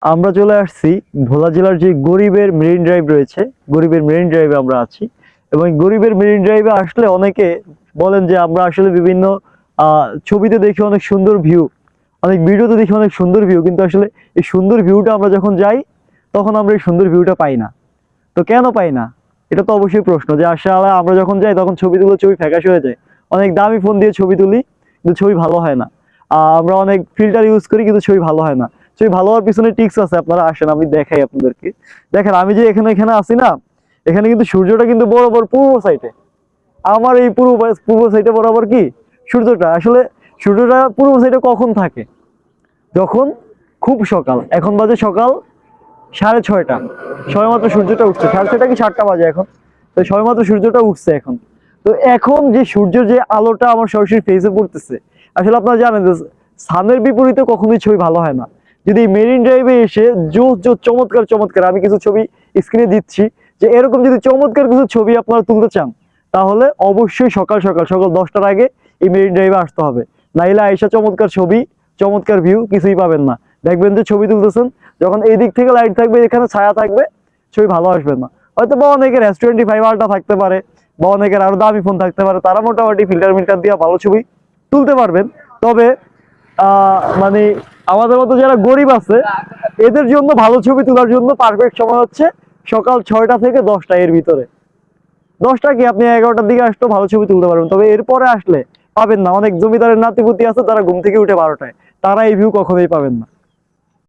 আমরা চলে আসছি ভোলা জেলার যে গরিবের মেরিন ড্রাইভ রয়েছে, গরিবের মেরিন ড্রাইভে আমরা আছি। এবং এই গরিবের মেরিন ড্রাইভে আসলে অনেকে বলেন যে আমরা আসলে বিভিন্ন ছবিতে দেখি অনেক সুন্দর ভিউ, অনেক ভিডিওতে দেখি অনেক সুন্দর ভিউ, কিন্তু আসলে এই সুন্দর ভিউটা আমরা যখন যাই তখন আমরা এই সুন্দর ভিউটা পাই না। তো কেন পাই না? এটা তো অবশ্যই প্রশ্ন, যে আসলে আমরা যখন যাই তখন ছবি তুলে ছবি ফ্যাকাশ হয়ে যায়। অনেক দামি ফোন দিয়ে ছবি তুলি কিন্তু ছবি ভালো হয় না। আমরা অনেক ফিল্টার ইউজ করি কিন্তু ছবি ভালো হয় না। ছবি ভালো হওয়ার পিছনে টিক্স আছে, আপনারা আসেন আমি দেখাই আপনাদেরকে। দেখেন আমি যে এখানে এখানে আছি না, এখানে কিন্তু সূর্যটা কিন্তু বরাবর পূর্ব সাইডে। আমার এই পূর্ব পূর্ব সাইডে বরাবর কি সূর্যটা, আসলে সূর্যটা পূর্ব সাইডে কখন থাকে? যখন খুব সকাল। এখন বাজে সকাল 6:30, সবেমাত্র সূর্যটা উঠছে। 6:30 কি 7টা বাজে এখন, তো সবেমাত্র সূর্যটা উঠছে এখন। তো এখন যে সূর্যের যে আলোটা আমার সরাসরি ফেসে পড়তেছে, আসলে আপনারা জানেন যে সানের বিপরীতে কখনোই ছবি ভালো হয় না। যদি মেরিন ড্রাইভে এসে জোস জোস চমৎকার চমৎকার, আমি কিছু ছবি স্ক্রিনে দিচ্ছি, যে এরকম যদি চমৎকার কিছু ছবি আপনারা তুলতে চান তাহলে অবশ্যই সকাল সকাল সকাল 10টার আগে এই মেরিন ড্রাইভে আসতে হবে। নাইলে আইসা চমৎকার ছবি, চমৎকার ভিউ কিছুই পাবেন না। দেখবেন যে ছবি তুলতেছেন, যখন এই দিক থেকে লাইট থাকবে, এখানে ছায়া থাকবে, ছবি ভালো আসবে না। হয়তো বা অনেকের S25 আলট্রা থাকতে পারে, বা অনেকের আরো দামি ফোন থাকতে পারে, তারা মোটামুটি ফিল্টার মিল্টার দিয়ে ভালো ছবি তুলতে পারবেন। তবে মানে আমাদের মতো যারা গরিব আছে এদের জন্য ভালো ছবি তোলার জন্য পারফেক্ট সময় হচ্ছে সকাল 6টা থেকে 10টা, এর ভিতরে। 10টা কি আপনি 11টার দিকে আসলেও ভালো ছবি তুলতে পারবেন, তবে এরপরে আসলে পাবেন না। অনেক জমিদারের নাতিপুতি আছে, তারা ঘুম থেকে উঠে 12টায়, তারা এই ভিউ কখনোই পাবেন না।